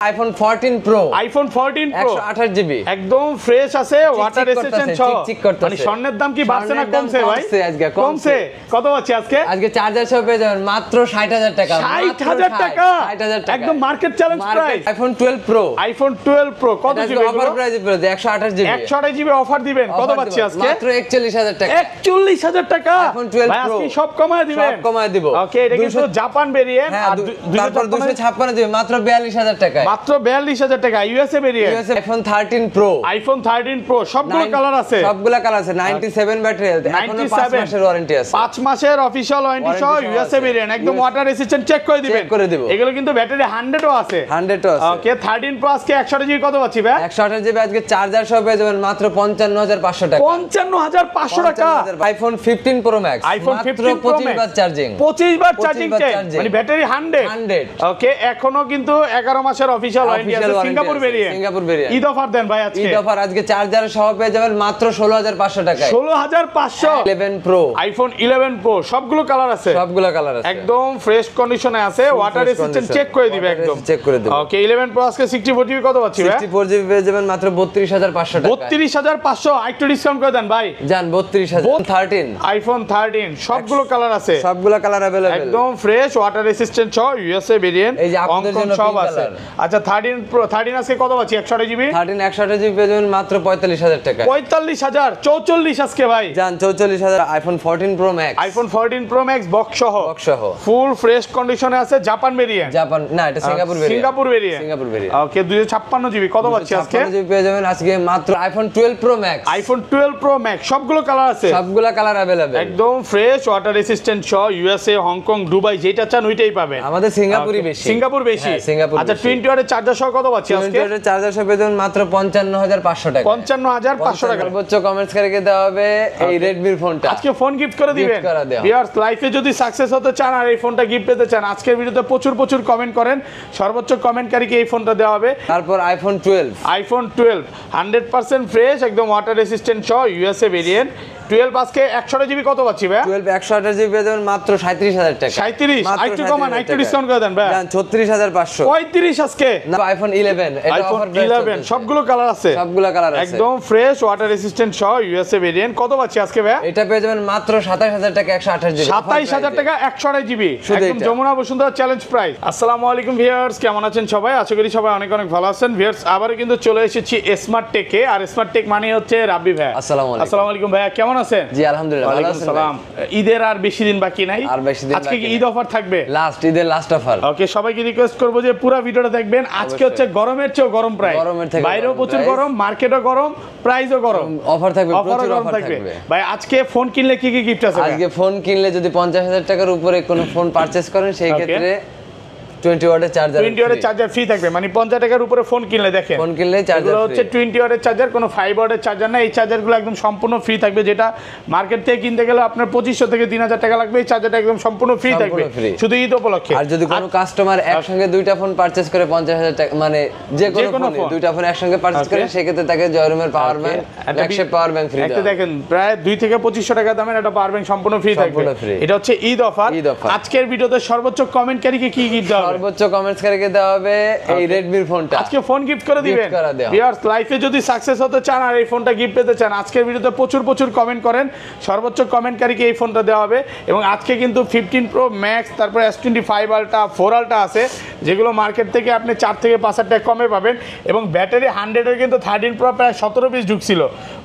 IPhone 14 pro, iPhone 14 pro 128 GB একদম fresh আছে, water resistant সহ। মানে স্বর্ণের দাম কি বাড়ছে না কমছে ভাই? আজকে কমছে। কত আছে আজকে? আজকে চার্জার সহ পেয়ে যাবেন মাত্র 60000 টাকা। 60000 টাকা, 60000 টাকা একদম market challenge price. IPhone 12 pro, iPhone 12 pro কত জিবি? অফার প্রাইসে পেয়ে 128 জিবি, 128 জিবি অফার দিবেন। কত পাচ্ছি আজকে? মাত্র 41000 টাকা। 41000 টাকা আইফোন 12 ভাই প্রো আজকে সব কমায় দিবেন? সব কমায় দিব। ওকে, এটা কিন্তু জাপান ভেরিয়েন্ট। আর তারপর 256 দিবেন মাত্র 42000 টাকা। মাত্র 42000 টাকা। USA variant, iPhone 13 pro, iPhone 13 pro সবগুলো কালার আছে, সবগুলো কালার আছে। 97 ব্যাটারি হেলথ, এখনো 5 মাসের ওয়ারেন্টি আছে। 5 মাসের অফিশিয়াল ওয়ারেন্টি সহ ইউএসএ ভেরিয়েন্ট, একদম ওয়াটার রেসিস্ট্যান্ট। চেক করে দিবেন, চেক করে দিব। এগুলো কিন্তু ব্যাটারি 100 ও আছে, 100 ও আছে। ওকে, 13 প্রো আজকে 128 জিবি কত পাচ্ছি ভাই? 128 জিবি আজকে চার্জার সহ পেয়ে যাবেন মাত্র 55500 টাকা। 55500 টাকা। IPhone 15 pro max, iPhone 15 pro 25 বার চার্জিং, 25 বার চার্জিং টাইম, মানে ব্যাটারি 100। ওকে, এখনো কিন্তু 11 মাসের অফিশিয়াল ওয়ারেন্টি আছে। Singapore variant, Singapore variant. Eid offer দেন ভাই আজকে। ঈদ অফার আজকে চার্জার সহ পেয়ে যাবেন মাত্র 16500 টাকায়। 16500। 11 প্রো, আইফোন 11 প্রো সবগুলো কালার আছে, সবগুলো কালার আছে, একদম ফ্রেশ কন্ডিশনে আছে, ওয়াটার রেসিস্ট্যান্ট। চেক করে দিবে, একদম চেক করে দিবে। ওকে, 11 প্রো আজকে 64 জিবি কত পাচ্ছি ভাই? 64 জিবি পেয়ে যাবেন মাত্র 32500 টাকা। 32500। একটু ডিসকাউন্ট করে দেন ভাই, জান 32000। 13 আইফোন 13 সবগুলো কালার আছে, সবগুলো কালার अवेलेबल, একদম ফ্রেশ ওয়াটার রেসিস্ট্যান্ট সহ ইউএসএ ভেরিয়েন্ট। এই যে আপনাদের জন্য সব আছে। আচ্ছা 13 প্রো 13 আজকে কত পাচ্ছি? 128 জিবি। 13 128 জিবি পেয়ে যাবেন মাত্র 45000 টাকা। 45000, 44 আজকে ভাই। জান 44000। IPhone 14 pro max, iPhone 14 pro max box সহ, ফুল ফ্রেশ কন্ডিশনে আছে, জাপান ভেরিয়েন্ট। জাপান না, এটা Singapore variant, Singapore variant, Singapore variant. Okay, 256 GB কত পাচ্ছি আজকে? 256 জিবি পেয়ে যাবেন আজকে মাত্র iPhone 12 pro max, iPhone 12 pro max সবগুলো কালার আছে, সবগুলো কালার अवेलेबल, একদম ফ্রেশ ওয়াটার রেসিস্ট্যান্ট সহ ইউএসএ, হংকং, দুবাই যেটা চান ওইটাই পাবেন। আমাদের সিঙ্গাপুরই বেশি, সিঙ্গাপুর বেশি। সিঙ্গাপুর। আচ্ছা 20 ওয়াটের চার্জার সহ কত পাচ্ছি আজকে? 20 ওয়াটের চার্জার সহ পেয়ে যাবেন মাত্র 55500 টাকা। 55500 টাকা। সর্বোচ্চ কমেন্টসকারীকে দেওয়া হবে এই রেডমির ফোনটা। আজকে ফোন গিফট করে দিবেন। ভিউয়ার্স, লাইফে যদি সাকসেস হতে চান আর এই ফোনটা গিফট পেতে চান, আজকের ভিডিওতে প্রচুর কমেন্ট করেন, সর্বোচ্চ কমেন্টকারীকে এই ফোনটা দেওয়া হবে। তারপর আইফোন 12, আইফোন 12 100% ফ্রেশ, একদম ওয়াটার রেসিস্ট্যান্ট সহ ইউএসএ ভেরিয়েন্ট। 12 আজকে 128 জিবি কত পাচ্ছি ভাই? 12 128 জিবি পেয়ে যাবেন মাত্র 37000 টাকা। 37, একটু কমান, একটু ডিসকাউন্ট করে দেন ভাই। জান 34500। 35 আজকে। না আইফোন 11, এটা আইফোন অফার 11 সবগুলো কালার আছে, সবগুলো কালার আছে, একদম ফ্রেশ ওয়াটার রেসিস্ট্যান্ট সহ ইউএসএ ভেরিয়েন্ট। কত পাচ্ছি আজকে ভাই? এটা পেয়ে যাবেন মাত্র 27000 টাকা 128 জিবি। 27000 টাকা 128 জিবি, একদম যমুনা বসুন্ধরা চ্যালেঞ্জ প্রাইস। আসসালামু আলাইকুম ভিউয়ার্স, কেমন আছেন সবাই? আশা করি সবাই অনেক ভালো আছেন। ভিউয়ার্স, আবারো কিন্তু চলে এসেছি স্মার্ট টেকে, আর স্মার্ট টেক মানে হচ্ছে রাব্বি ভাই। আসসালামু আলাইকুম ভাইয়া, কেমন আছেন? জি আলহামদুলিল্লাহ ভালো আছি। সালাম। ঈদের আর বেশি দিন বাকি নাই, আর বেশি দিন আজকে কি ঈদ অফার থাকবে? লাস্ট ঈদের লাস্ট অফার। ওকে, সবাইকে রিকোয়েস্ট করব যে পুরো ভিডিওটা দেখবেন। আজকে হচ্ছে গরমের চেয়ে গরম প্রাইস, বাইরেও প্রচুর গরম, মার্কেটও গরম, প্রাইসও গরম, অফার থাকবে, প্রচুর অফার থাকবে। ভাই আজকে ফোন কিনলে কি কি গিফট আছে? আজকে ফোন কিনলে যদি 50000 টাকার উপরে কোনো ফোন পারচেজ করেন সেই ক্ষেত্রে 20 ওয়াটের চার্জার, 20 ওয়াটের চার্জার ফ্রি থাকবে। মানে 50 টাকার উপরে ফোন কিনলে, দেখেন ফোন কিনলে চার্জার হচ্ছে 20 ওয়াটের চার্জার, কোনো 5 ওয়াটের চার্জার না। এই চার্জারগুলো একদম সম্পূর্ণ ফ্রি থাকবে, যেটা মার্কেট থেকে কিনতে গেলে আপনার 2500 থেকে 3000 টাকা লাগবে। এই চার্জারটা একদম সম্পূর্ণ ফ্রি থাকবে শুধু ঈদ উপলক্ষে। আর যদি কোনো কাস্টমার একসঙ্গে দুইটা ফোন পারচেজ করে 50000 টাকা, মানে যে কোনো ফোন দুইটা ফোন একসঙ্গে পারচেজ করে, সেই ক্ষেত্রে তাকে জয়রুমের power bank, flagship power bank free দেওয়া। দেখেন প্রায় 2 থেকে 2500 টাকা দামের একটা পাওয়ার ব্যাংক সম্পূর্ণ ফ্রি থাকবে। এটা হচ্ছে ঈদ অফার। আজকের ভিডিওতে সর্বোচ্চ কমেন্টকারীকে কি গিফট দেওয়া হবে? সর্বোচ্চ কমেন্টকারীকে দেওয়া হবে এই রেডমির ফোনটা। আজকে ফোন গিফট করে দিবেন। ভিউয়ার্স, লাইফে যদি সাকসেস হতে চান আর এই ফোনটা গিফট পেতে চান, আজকের ভিডিওতে প্রচুর কমেন্ট করেন, সর্বোচ্চ কমেন্টকারীকে এই ফোনটা দেওয়া হবে। এবং আজকে কিন্তু 15 প্রো ম্যাক্স, তারপর S25 আলট্রা, 4 আলট্রা আছে, যেগুলো মার্কেট থেকে আপনি 4 থেকে 5000 টাকা কমে পাবেন। এবং ব্যাটারি 100 এর কিন্তু 13 প্রো প্রায় 17 পিস ঢুকছিল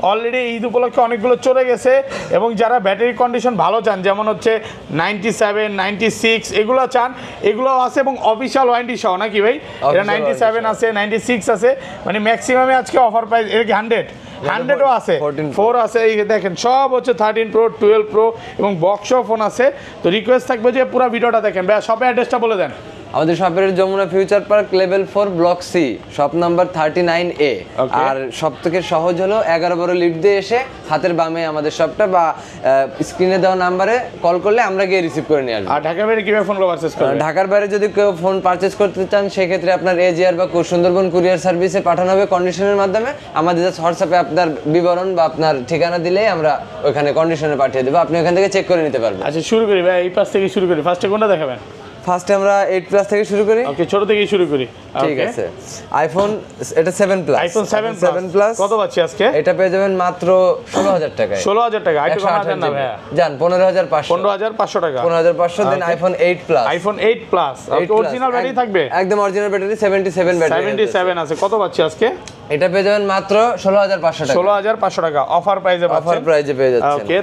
অলরেডি, ঈদ উপলক্ষে অনেকগুলো চলে গেছে। এবং যারা ব্যাটারি কন্ডিশন ভালো চান, যেমন হচ্ছে 97, 96 এগুলো চান, এগুলো আছে। এবং অফিশিয়াল ওয়ারেন্টি সহ নাকি ভাই? এটা 97 আছে, 96 আছে, মানে ম্যাক্সিমামে আজকে অফার প্রাইস। এর কি 100ও আছে, 4 আছে। এই দেখেন সব হচ্ছে 13 প্রো, 12 প্রো এবং বক্স ফোন আছে। তো রিকোয়েস্ট থাকবে যে পুরো ভিডিওটা দেখেন। ভাই শপের অ্যাড্রেসটা বলে দেন। আমাদের শপের Jamuna Future Park level 4 block C, shop number 39A। আর সব থেকে সহজ হলো 11-12 লিফট দিয়ে এসে হাতের বামে আমাদের শপটা, বা স্ক্রিনে দেওয়া নাম্বারে কল করলে আমরা গিয়ে রিসিভ করে নিয়ে আসবো। আর ঢাকার বাইরে কিভাবে ফোন পারচেজ করবেন? ঢাকার বাইরে যদি কেউ ফোন পারচেজ করতে চান, সেক্ষেত্রে আপনার এজিআর বা সুন্দরবন কুরিয়ার সার্ভিসে পাঠানো হবে কন্ডিশনের মাধ্যমে। আমাদের হোয়াটসঅ্যাপে আপনার বিবরণ বা আপনার ঠিকানা দিলেই আমরা ওখানে কন্ডিশনে পাঠিয়ে দেবো, আপনি ওখান থেকে চেক করে নিতে পারবেন। আচ্ছা শুরু করি ভাই, এই পাশ থেকে শুরু করি। ফার্স্টে কোনটা দেখাবেন? ফার্স্টে আমরা 8 প্লাস থেকে শুরু করি। ওকে, ছোট থেকেই শুরু করি। ঠিক আছে, আইফোন এটা 7 প্লাস। আইফোন 7 প্লাস কত পাচ্ছি আজকে? এটা পেয়ে যাবেন মাত্র 16000 টাকায়। 16000 টাকা, একটু কমা দেন না ভাইয়া। জান 15500। 15500 টাকা। 15500 দেন iPhone 8 plus. IPhone 8 plus original battery থাকবে? একদম অরিজিনাল ব্যাটারি, 77 ব্যাটারি। 77 আছে। কত পাচ্ছি আজকে? এটা পেয়ে যাবেন মাত্র 16500 টাকা। 16500 টাকা অফার প্রাইসে পাচ্ছেন। অফার প্রাইসে পেয়ে যাচ্ছেন। ওকে,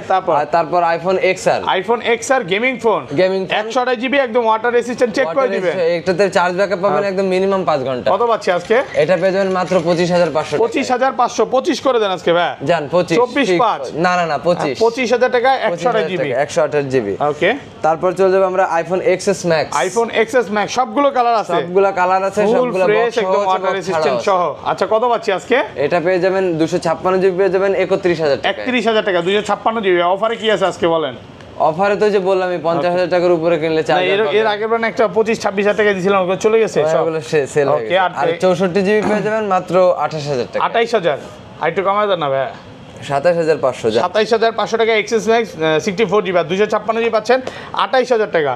তারপর iPhone XR। IPhone XR gaming phone. 128 GB একদম ওয়াটার রেসিস্ট্যান্ট, চেক করে দিবেন। এটাতে চার্জ ব্যাকআপ পাবেন একদম মিনিমাম 5 ঘন্টা। কত পাচ্ছি আজকে? এটা পেয়ে যাবেন মাত্র 25500 টাকা। 25500। 25 করে দেন আজকে ভাই। জান 25। 24 না 25000 টাকা 128 জিবি। 128 জিবি। ওকে, তারপর চলে যাব আমরা iPhone XS Max। IPhone XS Max সবগুলো কালার আছে? সবগুলো কালার আছে, সবগুলো ফ্রেশ একদম ওয়াটার রেসিস্ট্যান্ট সহ। আচ্ছা, কত পাচ্ছি আজকে? এটা পেয়ে যাবেন 256 জিবি পেয়ে যাবেন 31000 টাকা। 31000 টাকা 256 জিবি। অফারে কি আছে আজকে বলেন? অফারে তো যে বললাম আমি 50000 টাকার উপরে কিনলে চার্জ এর আগের বার একটা 25-26000 টাকা দিয়েছিলাম, ওগুলো চলে গেছে সবগুলো সেল হয়ে গেছে। আর 64 জিবি পেয়ে যাবেন মাত্র 28000 টাকা। 28000। আর একটু কমায় দেন না ভাই। 27500। 27500 টাকা XS Max 64 জিবি। 256 জিবি পাচ্ছেন 28000 টাকা।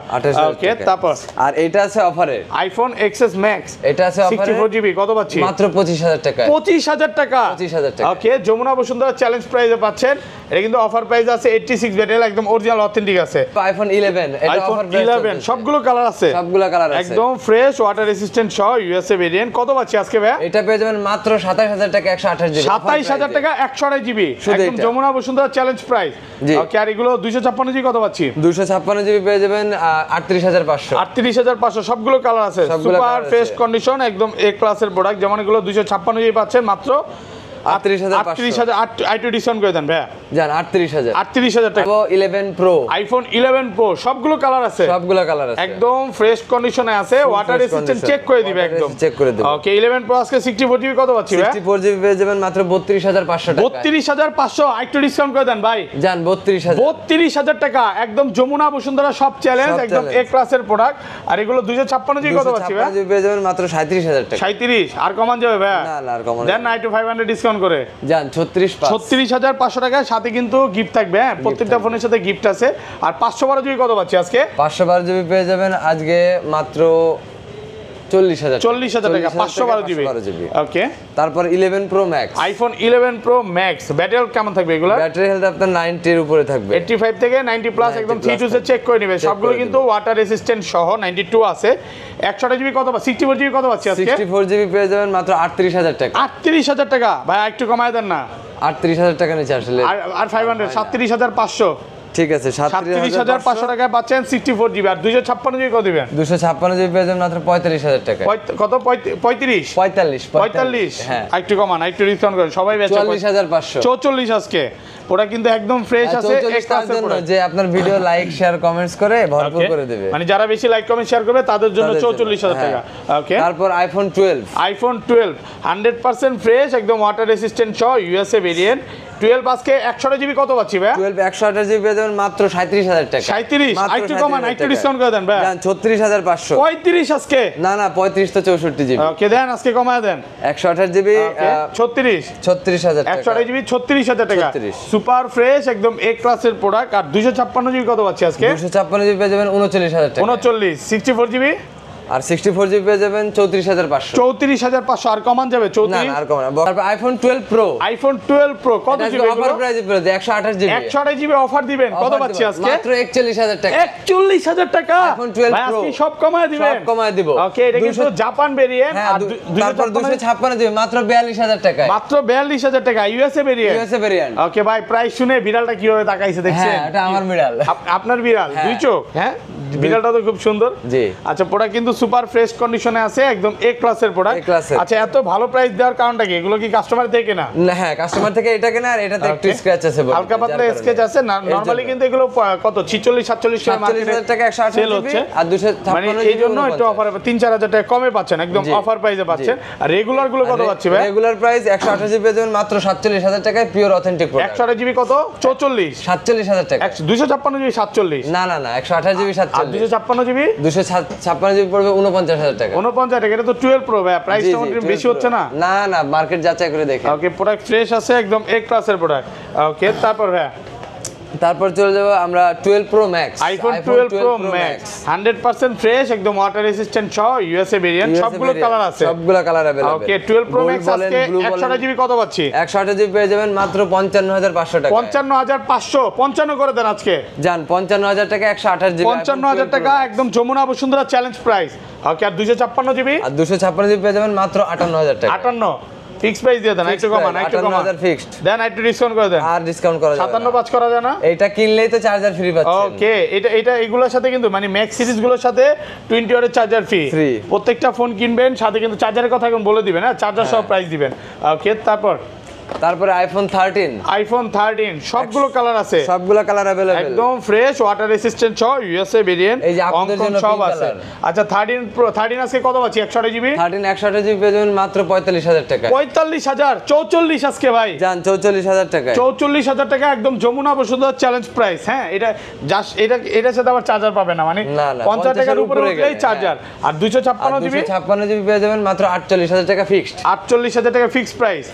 ওকে, তারপর আর এটা আছে অফারে আইফোন XS Max। এটা আছে অফারে 64 জিবি। কত পাচ্ছি? মাত্র 25000 টাকা। 25000 টাকা। 25000 টাকা। ওকে, যমুনা বসুন্ধরা চ্যালেঞ্জ প্রাইসে পাচ্ছেন। এটা কিন্তু অফার প্রাইস আছে 86 ব্যাটারি, একদম অরিজিনাল অথেন্টিক আছে। আইফোন 11 এটা আইফোন অফার প্রাইস 11 সবগুলো কালার আছে? সবগুলো কালার আছে, একদম ফ্রেশ ওয়াটার রেসিস্ট্যান্ট সহ ইউএসএ ভেরিয়েন্ট। কত পাচ্ছি আজকে ভাই? এটা পেয়ে যাবেন মাত্র 27000 টাকা 128 জিবি। 27000 টাকা 128 জিবি, একদম যমুনা বসুন্ধরা চ্যালেঞ্জ প্রাইস। ওকে, আর এগুলো 256 জিবি কত পাচ্ছি? 256 জিবি পেয়ে যাবেন 38500। 38500 সবগুলো কালার আছে, সুপার ফ্রেশ কন্ডিশন, একদম এ ক্লাসের প্রোডাক্ট। যেমন এগুলো 256 জিবি পাচ্ছেন মাত্র 38000। আইটু ডিসকাউন্ট করে দেন ভাই। জান 38000। 38000 টাকা। 11 প্রো। আইফোন 11 প্রো সবগুলো কালার আছে? সবগুলো কালার আছে, একদম ফ্রেশ কন্ডিশনে আছে, ওয়াটার রেসিস্ট্যান্ট চেক করে দিবে একদম। চেক করে দিবে। ওকে, 11 প্রো আজকে 64 জিবি কত পাচ্ছি ভাই? 64 জিবি পেয়ে যাবেন মাত্র 32500 টাকা। 32500। আইটু ডিসকাউন্ট করে দেন ভাই। জান 32000। 32000 টাকা, একদম যমুনা বসুন্ধরা সব চ্যালেঞ্জ, একদম এ ক্লাসের প্রোডাক্ট। আর এগুলো 256 জিবি কত পাচ্ছি ভাই? 256 জিবি পেয়ে যাবেন মাত্র 37000 টাকা। 37। আর কমান যাবে ভাই? না না, আর কমান দেন না, একটু 500 ডিসকাউন্ট করে। জান 36500 টাকার সাথে কিন্তু গিফট থাকবে। হ্যাঁ, প্রত্যেকটা ফোনের সাথে গিফট আছে। আর 512 জিবি কত পাচ্ছি আজকে? 512 জিবি পেয়ে যাবেন আজকে মাত্র 40000 টাকা। 512 জিবি। ওকে, তারপর 11 pro max. IPhone 11 pro max battery কেমন থাকবে এগুলো? ব্যাটারি হেলথ আপনার 90 এর উপরে থাকবে। 85 থেকে 90 প্লাস, একদম 3 টু চেক করে নেবে। সবগুলো কিন্তু ওয়াটার রেসিস্ট্যান্ট সহ 92 আছে। 128 জিবি কত? 64 জিবি কত পাচ্ছি আজকে? 64 জিবি পেয়ে যাবেন মাত্র 38000 টাকা। 38000 টাকা ভাই, একটু কমায় দেন না। 38000 টাকা নিচে আসলে আর 500 37500। ঠিক আছে, 37500 টাকায় পাচ্ছেন 64 জিবি। আর 256 জিবি কত দিবেন? 256 জিবি পেয়ে যাবেন মাত্র 45000 টাকা। কত? 45। হ্যাঁ, একটু কমান, একটু ডিসকাউন্ট করেন। সবাই বেচে 44500। 44 আজকে। ওটা কিন্তু একদম ফ্রেশ আছে, এক ক্লাসের প্রোডাক্ট। যে আপনার ভিডিও লাইক শেয়ার কমেন্টস করে ভরপুর করে দেবে, মানে যারা বেশি লাইক কমেন্ট শেয়ার করবে তাদের জন্য 44000 টাকা। ওকে, তারপর আইফোন 12। আইফোন 12 100% ফ্রেশ, একদম ওয়াটার রেসিস্ট্যান্ট সহ ইউএসএ ভেরিয়েন্ট। 12 আজকে 128 জিবি কত পাচ্ছি ভাই? 12 128 জিবি পেয়ে যাবেন মাত্র 37000 টাকা। 37। একটু কমান, একটু ডিসকাউন্ট করে দেন ভাই। জান 34500। 35 আজকে। না না, 35 তো 64 জিবি। ওকে, দেন আজকে কমায় দেন। 128 জিবি 36000 টাকা। 128 জিবি 36000 টাকা। 36 সুপার ফ্রেশ, একদম এ ক্লাসের প্রোডাক্ট। আর 256 জিবি কত পাচ্ছি আজকে? 256 জিবি পেয়ে যাবেন 39000 টাকা। 39। 64 জিবি আর 64 জিবি পেয়ে যাবেন 34500। 34500। আর কমান যাবে? 34। না আর কমান। তারপর আইফোন 12 প্রো। আইফোন 12 প্রো কত জিবি? অফার প্রাইসে পেয়ে যাবেন 128 জিবি। 128 জিবি অফার দিবেন। কত পাচ্ছি আজকে? মাত্র 41000 টাকা। 41000 টাকা। আইফোন 12 প্রো আজকে সব কমায় দিবেন। সব কমায় দিব। ওকে, এটা কিন্তু জাপান ভেরিয়েন্ট। আর তারপর 256 জিবি মাত্র 42000 টাকা। মাত্র 42000 টাকা ইউএসএ ভেরিয়েন্ট। ওকে ভাই, প্রাইস শুনে বিড়ালটা কিভাবে তাকাইছে দেখছেন? হ্যাঁ, এটা আমার বিড়াল। আপনার বিড়াল? দুই চোখ? হ্যাঁ, বিড়ালটা তো খুব সুন্দর। জি। আচ্ছা, প্রোডাক্ট কিন্তু সুপার ফ্রেশ কন্ডিশনে আছে, একদম এ ক্লাসের প্রোডাক্ট। আচ্ছা, এত ভালো প্রাইস দেওয়ার কারণটা কি? এগুলো কি কাস্টমার থেকে না? না, হ্যাঁ, কাস্টমার থেকে এটা কেনা। আর এটাতে একটু স্ক্র্যাচ আছে বলে, হালকা পাতলা স্ক্র্যাচ আছে। নরমালি কিন্তু এগুলো কত 46 47 টাকা মার্কেটে টাকা 128 সেল হচ্ছে। আর 256 মানে এই জন্য একটু অফার 3-4000 টাকা কমে পাচ্ছেন, একদম অফার প্রাইসে পাচ্ছেন। আর রেগুলার গুলো কত পাচ্ছি ভাই? রেগুলার প্রাইস 128 জিবি পেয়ে যাবেন মাত্র 47000 টাকায়, পিওর অথেন্টিক প্রোডাক্ট। 128 জিবি কত? 44। 47000 টাকা। 256 জিবি 47। না না না, 128 জিবি 47। 256 জিবি 256 জিবি পড়বে 49000 টাকা। 49 টাকা। এটা তো 12 প্রো ভাই, প্রাইসটা একটু বেশি হচ্ছে না? না না, মার্কেট যাচাই করে দেখেন। ওকে, প্রোডাক্ট ফ্রেশ আছে, একদম এ ক্লাসের প্রোডাক্ট। ওকে, তারপর ভাই তারপর চলে যাবো আমরা 12 pro max. IPhone 12 pro max 100% fresh, একদম ওয়াটার রেসিস্ট্যান্ট সহ ইউএসএ ভেরিয়েন্ট, সবগুলো কালার আছে, সবগুলো কালার अवेलेबल। ওকে 12 প্রো ম্যাক্স আজকে 128 জিবি কত পাচ্ছি? 128 জিবি পেয়ে যাবেন মাত্র 55500 টাকা। 55500 55 করে দেন আজকে। জান 55000 টাকা 128 জিবি, 55000 টাকা একদম যমুনা বসুন্ধরা চ্যালেঞ্জ প্রাইস। ওকে আর 256 জিবি, আর 256 জিবি পেয়ে যাবেন মাত্র 58000 টাকা। 58 ফিক্স প্রাইস দিয়ে দেন, একটু কমান, একটু কমান, 58000 ফিক্সড দেন একটু ডিসকাউন্ট করে দেন। আর ডিসকাউন্ট করা যাবে 57 করা যায় না? এটা কিনলেই তো চার্জার ফ্রি পাচ্ছেন। ওকে এটা এগুলোর সাথে কিন্তু মানে ম্যাক্স সিরিজগুলোর সাথে 20 ওয়াটের চার্জার ফ্রি। প্রত্যেকটা ফোন কিনবেন সাথে কিন্তু চার্জারের কথা এখন বলে দিবেন, হ্যাঁ চার্জার সহ প্রাইস দিবেন। ওকে তারপরে আইফোন 13 সবগুলো কালার আছে, সবগুলো কালার अवेलेबल, একদম ফ্রেশ ওয়াটার রেসিস্ট্যান্ট সহ ইউএসএ ভেরিয়েন্ট, এই যে আপনাদের জন্য সব আছে। আচ্ছা 13 প্রো 13 আজকে কত পাচ্ছি? 128 জিবি 128 জিবি পেয়ে যাবেন মাত্র 45000 টাকা। 45000 44 আজকে ভাই জান 44000 টাকা। 44000 টাকা একদম যমুনা বসুন্ধরা চ্যালেঞ্জ প্রাইস। হ্যাঁ এটা জাস্ট এটার সাথে আবার চার্জার পাবে না, মানে 50 টাকার উপরে উঠলেই চার্জার। আর 256 জিবি পেয়ে যাবেন মাত্র 48000 টাকা ফিক্সড। 48000 টাকা ফিক্সড প্রাইস।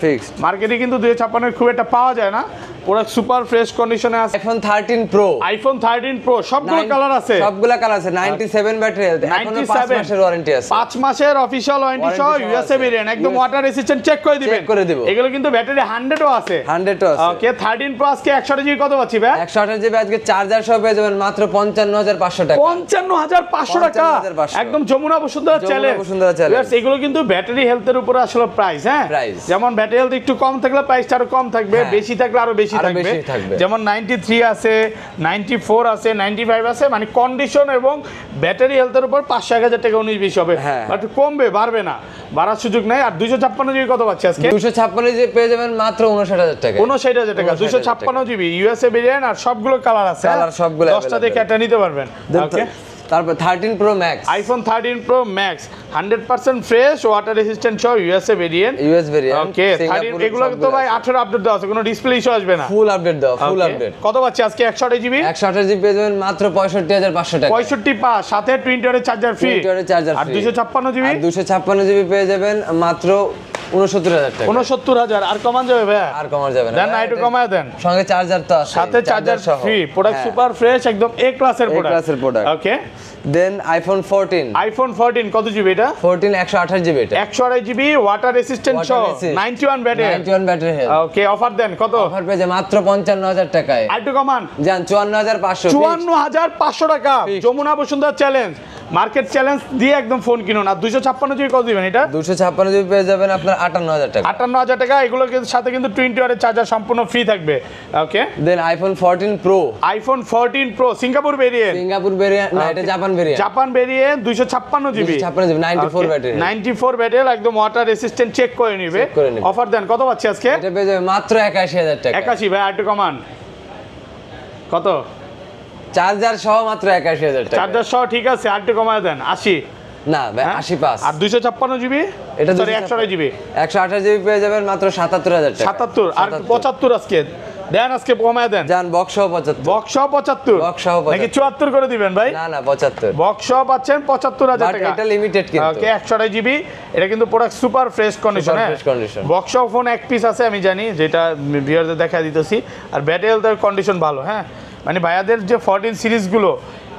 মার্কেটে কিন্তু 256 খুব একটা পাওয়া যায় না, পুরো সুপার ফ্রেশ কন্ডিশনে আছে। আইফোন 13 প্রো সবগুলো কালার আছে, সবগুলো কালার আছে। 97 ব্যাটারি হেলথ, এখনো 5 মাসের ওয়ারেন্টি আছে, 5 মাসের অফিশিয়াল ওয়ারেন্টি সহ ইউএসএ ভেরিয়েন্ট, একদম ওয়াটার রেসিস্ট্যান্ট চেক করে দিবেন, এগুলো কিন্তু ব্যাটারি 100 ও আছে। ওকে 13 প্রো আজকে 128 জিবি কত পাচ্ছি ভাই? 128 জিবি আজকে চার্জার সহ পেয়ে যাবেন মাত্র 55500 টাকা। 55500 টাকা একদম যমুনা বসুন্ধরা চ্যালেঞ্জ। এগুলো কিন্তু ব্যাটারি হেলথের উপরে আসলে প্রাইস, হ্যাঁ যেমন ব্যাটারি হেলথ একটু কম থাকলে প্রাইসটা আরো কম থাকবে, বেশি থাকলে আরো বেশি থাকবে। যেমন 93 আছে, 94 আছে, 95 আছে, মানে কন্ডিশন এবং ব্যাটারি হেলথের উপর 500-1000 টাকা 19 বেশি হবে, বাট কমবে, বাড়বে না, বাড়ার সুযোগ নাই। আর 256 জিবি কত পাচ্ছি আজকে? 256 জিবি পেয়ে যাবেন মাত্র 59000 টাকা। 59000 টাকা 256 জিবি ইউএসএ ভেরিয়েন্ট, আর সবগুলো কালার আছে, কালার সবগুলো 10টা দেখে একটা নিতে পারবেন। ওকে তারপর 13 pro max, iPhone 13 pro max 100% fresh water resistant সহ ইউএসএ ভেরিয়েন্ট, ওকে 13 এগুলো তো ভাই 18 আপডেট দেওয়া আছে, কোনো ডিসপ্লে ইস্যু আসবে না, ফুল আপডেট দাও, ফুল আপডেট। কত পাচ্ছি আজকে? 128 জিবি 128 জিবি পেয়ে যাবেন মাত্র 65500 টাকা। 65 পাস সাথে 20 ওয়াটের চার্জার ফ্রি, আর 256 জিবি, আর 256 জিবি পেয়ে যাবেন মাত্র 69000 টাকা। 69000 আর কমান যাবে ভাই? আর কমান যাবে না, দেন না একটু কমায় দেন, সঙ্গে চার্জার তো আছে, সাথে charger free, product super fresh একদম এ ক্লাসের প্রোডাক্ট। ওকে দেন আইফোন 14 কত জিবি এটা? 14 128 জিবি, এটা 128 জিবি ওয়াটার রেসিস্ট্যান্ট সহ 91 ব্যাটারি হেলথ। ওকে অফার দেন, কত অফার পেয়ে মাত্র 55000 টাকায়। আর একটু কমান, জান 54500, 54500 টাকা Jamuna Bashundhara challenge, market challenge দিয়ে একদম ফোন কিনুন। আর 256 জিবি কত দিবেন এটা? 256 জিবি পেয়ে যাবেন আপনার 58000 টাকা। 58000 টাকা, এগুলোর সাথে কিন্তু 20 ওয়াটের চার্জার সম্পূর্ণ ফ্রি থাকবে। ওকে দেন আইফোন 14 প্রো সিঙ্গাপুর ভেরিয়েন্ট, না এটা Japan variant 256 GB 94 battery, 94 battery একদম ওয়াটার রেসিস্ট্যান্ট চেক করে নিবে। অফার দেন, কত পাচ্ছি আজকে? এটা পেয়ে যাবে মাত্র 81000 টাকা। 81 ভাই, আর একটু কমান, কত? চার্জার সহ মাত্র 81000 টাকা। চার্জার সহ ঠিক আছে, আর একটু কমায় দেন, 80 না ভাই 80 পাস। আর 256 জিবি এটা 128 জিবি 128 জিবি পেয়ে যাবেন মাত্র 77000 টাকা। 77 আর 75 আজকে দেন, আজকে কমায় দেন, জান বক্স সহ 75, বক্স সহ 75 নাকি 74 করে দিবেন ভাই? না 75, বক্স সহ পাচ্ছেন 75000 টাকা। এটা লিমিটেড কিন্তু, ওকে 128 জিবি, এটা কিন্তু product super fresh condition, box সহ ফোন এক পিস আছে আমি জানি, যেটা ভিউয়ারদের দেখা দিতেছি। আর ব্যাটারি হেলথের কন্ডিশন ভালো, হ্যাঁ মানে ভাইয়াদের যে 14 সিরিজগুলো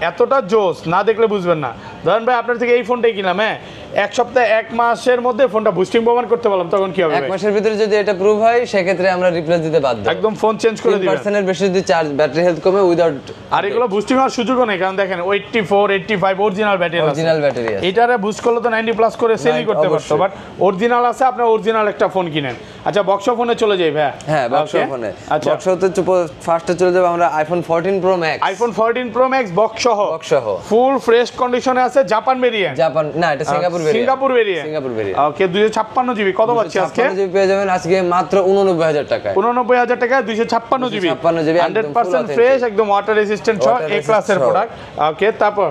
এতটা জোস না দেখলে বুঝবেন না। ধরেন ভাই আপনার থেকে এই ফোনটাই কিনলাম, হ্যাঁ এক সপ্তাহ 1 মাসের মধ্যে ফোনটা বুস্টিং প্রমাণ করতে পারলাম, তখন কি হবে? 1 মাসের ভিতরে যদি এটা প্রুভ হয় সেক্ষেত্রে আমরা রিপ্লেস দিতে বাধ্য, একদম ফোন চেঞ্জ করে দিবেন। 3% এর বেশি যদি চার্জ ব্যাটারি হেলথ কমে উইদাউট, আর এগুলো বুস্টিং হওয়ার সুযোগও নেই, কারণ দেখেন 84 85 অরিজিনাল ব্যাটারি আছে, এটারে বুস্ট করলে তো 90 প্লাস করে সেলই করতে পারতো, বাট অরিজিনাল আছে, আপনার অরিজিনাল একটা ফোন কিনেন। আচ্ছা বক্স ফোনে চলে যাই ভাই। হ্যাঁ বক্স ফোনে, আচ্ছা বক্সতে ফার্স্টে চলে যাব আমরা আইফোন 14 প্রো ম্যাক্স বক্স সহ ফুল ফ্রেশ কন্ডিশনে আছে, জাপান ভেরিয়েন্ট, না এটা সিঙ্গাপুর ভেরিয়েন্ট। ওকে 256 জিবি কত পাচ্ছি আজকে? 256 জিবি পেয়ে যাবেন আজকে মাত্র 89000 টাকা। 89000 টাকা 256 জিবি 100% ফ্রেশ একদম ওয়াটার রেজিস্ট্যান্ট সহ এ ক্লাসের প্রোডাক্ট। ওকে তারপর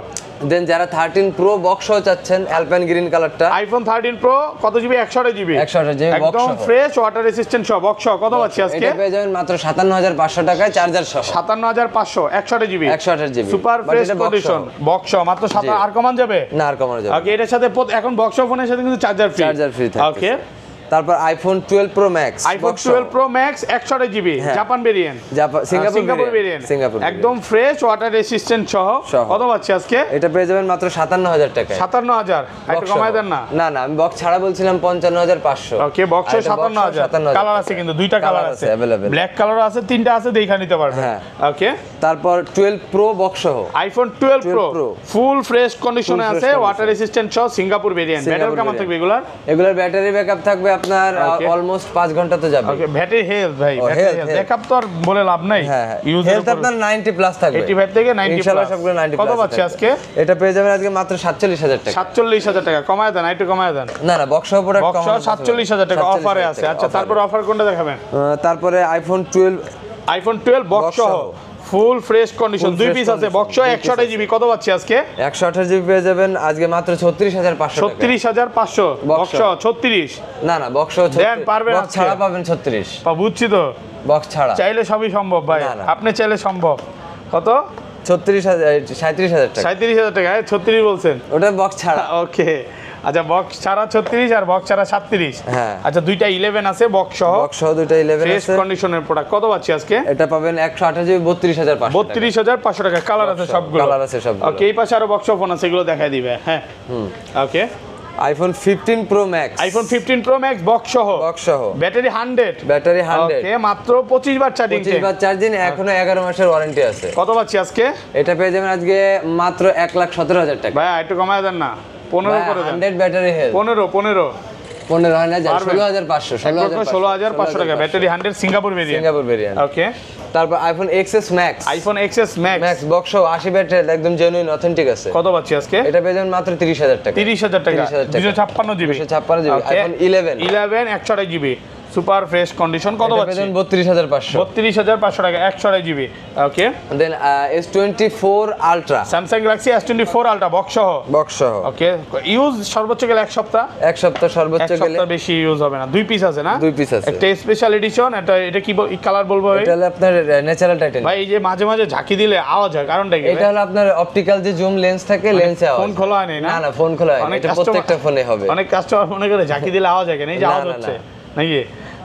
দেন যারা 13 প্রো বক্স সহ চাচ্ছেন অ্যালপাইন গ্রিন কালারটা, আইফোন 13 প্রো কত জিবি? 128 জিবি একদম ফ্রেশ ওয়াটার রেজিস্ট্যান্ট সহ বক্স সহ কত পাচ্ছি আজকে? এটা পেয়ে যাবেন মাত্র 57500 টাকায় চার্জার সহ। 57500 128 GB super fresh condition box সহ মাত্র 7 আর কমান যাবে? না আর কমানো যাবে। ওকে এটার সাথে এখন বক্স ফোনের সাথে কিন্তু চার্জার ফ্রি থাকে। ওকে তারপর iPhone 12 pro max, iPhone 12 pro max 128 GB Japan variant, Singapore variant, Singapore একদম ফ্রেশ ওয়াটার রেসিস্ট্যান্ট সহ। কত পাচ্ছি আজকে? এটা পেয়ে যাবেন মাত্র 57000 টাকায়। 57000 একটু কমায় দেন না? না না, আমি বক্স ছাড়া বলছিলাম 55500। ওকে, বক্স 57000। কালার আছে কিন্তু দুইটা কালার আছে अवेलेबल, ব্ল্যাক কালার আছে, তিনটা আছে, দেখা নিতে পারবেন। ওকে, তারপর 12 প্রো বক্স সহ আইফোন 12 প্রো ফুল ফ্রেশ কন্ডিশনে আছে, ওয়াটার রেসিস্ট্যান্ট সহ, সিঙ্গাপুর ভেরিয়েন্ট। ব্যাটারি কেমন থাকবে এগুলার ব্যাটারি ব্যাকআপ থাকবে আপনার অলমোস্ট 5 ঘন্টা তো যাবে। ওকে, ব্যাটারি হেলথ ভাই, ব্যাটারি ব্যাকআপ তো আর বলে লাভ নাই। হেলথ আপনার 90 প্লাস থাকবে, 85 থেকে 90 ইনশাআল্লাহ সবগুলো 90 প্লাস। কত পাচ্ছি আজকে? এটা পেয়ে যাবেন আজকে মাত্র 47000 টাকা। 47000 টাকা কমায় দেন, একটু কমায় দেন। না না, বক্স সহ প্রোডাক্ট কম, 47000 টাকা অফারে আছে। আচ্ছা, তারপর অফার কোনটা দেখাবেন? তারপরে আইফোন 12 বক্স সহ ফুল ফ্রেশ কন্ডিশন, দুই পিস আছে, বক্স 128 জিবি। কত পাচ্ছি আজকে? 128 জিবি পেয়ে যাবেন আজকে মাত্র 36500 টাকা। 36500 বক্স 36। না না, বক্স দেন পারবেন, বক্স ছাড়া পাবেন 36। বুঝছি তো, বক্স ছাড়া চাইলে সবই সম্ভব ভাই, আপনি চাইলে সম্ভব। কত? 37000 টাকা। 37000 টাকা, 36 বলছেন? ওটা বক্স ছাড়া। ওকে, আচ্ছা, বক্স ছাড়া 36 আর বক্স ছাড়া 37। হ্যাঁ, আচ্ছা, দুইটা 11 আছে বক্স সহ, দুইটা 11 ফ্রেশ আছে, কন্ডিশনের প্রোডাক্ট। কত পাচ্ছি আজকে? এটা পাবেন 128 জিবি 32500 টাকা। কালার আছে সবগুলো, কালার আছে সবগুলো। ওকে, এই পাশে আরো বক্স ফোন আছে, এগুলো দেখাই দিবে। হ্যাঁ, okay, iPhone 15 pro max, iPhone 15 pro max box সহ, ব্যাটারি 100, ওকে, মাত্র 25 বার চার্জিং, 25 বার চার্জিং, এখনো 11 মাসের ওয়ারেন্টি আছে। কত পাচ্ছি আজকে? এটা পেয়ে যাবেন আজকে মাত্র 1,17,000 টাকা। ভাই একটু কমায় দেন না, 15 করে দেন। 100 ব্যাটারি হেলথ, 15 হয় না, 16500 16500 টাকা ব্যাটারি 100 সিঙ্গাপুর ভেরিয়েন্ট। ওকে, তারপর iPhone XS max, max box 80 battery, একদম জেনুইন অথেন্টিক আছে। কত পাচ্ছি আজকে? এটা পেয়ে যাবেন মাত্র 30000 টাকা। 30000 টাকা, 256 GB. IPhone 11 128 GB super fresh condition. কত পাচ্ছি? 32500 টাকা, 128 জিবি। ওকে, দেন S24 ultra, Samsung Galaxy S24 ultra box সহ। ওকে, ইউজ সর্বোচ্চ গেলে এক সপ্তাহ সর্বোচ্চ গেলে, বেশি ইউজ হবে না। দুই পিস আছে না? দুই পিস আছে, একটা স্পেশাল এডিশন। এটা কি কালার বলবো? এটা হলো আপনার ন্যাচারাল টাইটানিয়াম। ভাই, এই যে মাঝে মাঝে ঝাঁকি দিলে আওয়াজ হয়, কারণটা কি? এটা হলো আপনার অপটিক্যাল যে জুম লেন্স থাকে, লেন্সে আওয়াজ। ফোন খোলা হয় না? না, ফোন খোলা হয়, এটা প্রত্যেকটা ফোনে হবে। অনেক কাস্টমার মনে করে ঝাঁকি দিলে আওয়াজ হয়, এই যে আওয়াজ হচ্ছে নাকি?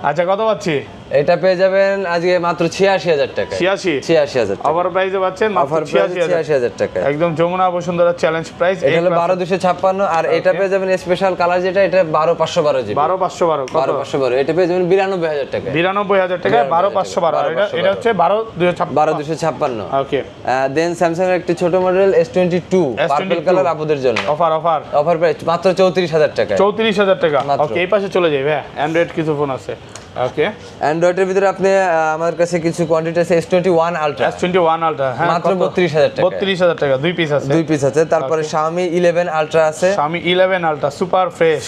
আচ্ছা, কত পাচ্ছি? এটা পেয়ে যাবেন আজকে মাত্র 86000 টাকা। 86000 অফার প্রাইসে পাচ্ছেন মাত্র 86000 টাকা, একদম যমুনা বসুন্ধরা চ্যালেঞ্জ প্রাইস। এটা হলো 12256, আর এটা পেয়ে যাবেন স্পেশাল কালার যেটা, এটা 12512 জিবি। 12512 এটা পেয়ে যাবেন 92000 টাকা। 92000 টাকা 12512। এটা হচ্ছে 12256। ওকে, দেন স্যামসাং এর একটি ছোট মডেল S22 পার্পল কালার আপুদের জন্য। অফার প্রাইস মাত্র 34000 টাকা। 34000 টাকা। ওকে, এই পাশে চলে যাই ভাই, অ্যান্ড্রয়েড কিছু ফোন আছে। ওকে, অ্যান্ড্রয়েডের ভিতরে আপনি আমার কাছে কিছু কোয়ান্টিটি আছে। S21 আলট্রা, হ্যাঁ, মাত্র 32000 টাকা। 32000 টাকা, দুই পিস আছে। তারপরে Xiaomi 11 আলট্রা আছে, Xiaomi 11 ultra super fresh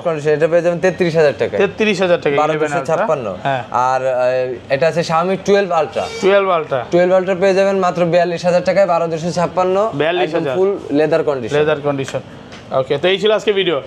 condition, এটা পেয়ে যাবেন 33000 টাকা। 33000 টাকা 12256। আর এটা আছে Xiaomi 12 আলট্রা, 12 আলট্রা পেয়ে যাবেন মাত্র 42000 টাকায়, 12256, একদম ফুল লেদার কন্ডিশন। ওকে, তো এই ছিল আজকে ভিডিও।